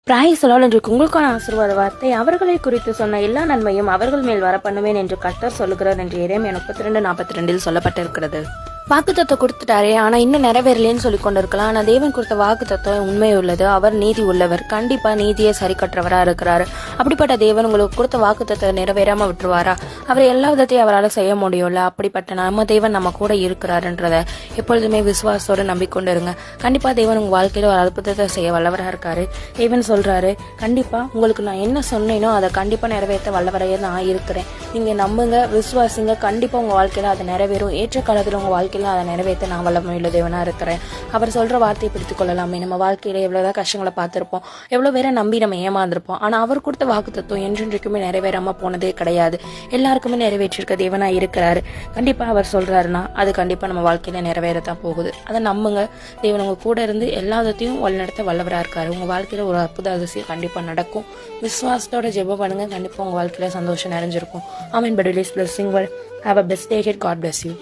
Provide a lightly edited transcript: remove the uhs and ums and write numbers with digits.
Praise the Lord. இன்றைக்கு உங்களுக்கான ஆசீர்வாத வார்த்தை, அவர்களை குறித்து சொன்ன எல்லா நன்மையும் அவர்கள் மேல் வர பண்ணுவேன் என்று கர்த்தர் சொல்லுகிறார் என்று எரேமியா 32:42 சொல்லப்பட்டிருக்கிறது. வாக்குத்தத்தை கொடுத்துட்டாரே, ஆனா இன்னும் நிறைவேறலேன்னு சொல்லி கொண்டிருக்கலாம். ஆனா தேவன் கொடுத்த வாக்குத்தத்தம் உண்மை உள்ளது. அவர் நீதி உள்ளவர், கண்டிப்பா நீதியை சரி கட்டுறவரா இருக்கிறாரு. அப்படிப்பட்ட தேவன் உங்களுக்கு கொடுத்த வாக்குத்தத்தை நிறைவேறாம விட்டுருவாரா? அவர் எல்லா விதத்தையும் அவரால் செய்ய முடியும்ல. அப்படிப்பட்ட நம்ம தேவன் நம்ம கூட இருக்கிறாருன்றத எப்பொழுதுமே விசுவாசத்தோட நம்பிக்கொண்டு இருங்க. கண்டிப்பா தேவன் உங்க வாழ்க்கையில ஒரு அற்புதத்தை செய்ய வல்லவரா இருக்காரு. தேவன் சொல்றாரு, கண்டிப்பா உங்களுக்கு நான் என்ன சொன்னேனோ அதை கண்டிப்பா நிறைவேற்ற வல்லவரையே நான் இருக்கிறேன். நீங்க நம்புங்க, விசுவாசிங்க, கண்டிப்பா உங்க வாழ்க்கையில அதை நிறைவேறும். ஏற்ற காலத்துல உங்க வாழ்க்கையில அதை நிறைவேற்ற நான் வல்லமையுள்ள தேவனா இருக்கிறேன். அவர் சொல்ற வார்த்தையை பிடித்துக் கொள்ளலாமே. நம்ம வாழ்க்கையில எவ்வளவுதான் கஷ்டங்களை பார்த்திருப்போம், எவ்வளவு பேரை நம்பி நம்ம ஏமாந்திருப்போம். ஆனா அவர் கொடுத்த வாக்கு தத்துவம் என்றென்றைக்குமே நிறைவேறாம போனதே கிடையாது. எல்லாருக்குமே நிறைவேற்றிருக்க தேவனா இருக்கிறாரு. கண்டிப்பா அவர் சொல்றாருன்னா அது கண்டிப்பா நம்ம வாழ்க்கையில நிறைவேறத்தான் போகுது. அதை நம்புங்க. தேவன் உங்க கூட இருந்து எல்லா விதத்தையும் வழிநடத்த வல்லவரா இருக்காரு. உங்க வாழ்க்கையில ஒரு அற்புத அதிசயம் கண்டிப்பா நடக்கும். விசுவாசத்தோட ஜெபம் பண்ணுங்க. கண்டிப்பா உங்க வாழ்க்கையில சந்தோஷம் நிறைஞ்சிருக்கும். ஆமென். But it is blessing. Have a blessed day. God bless you.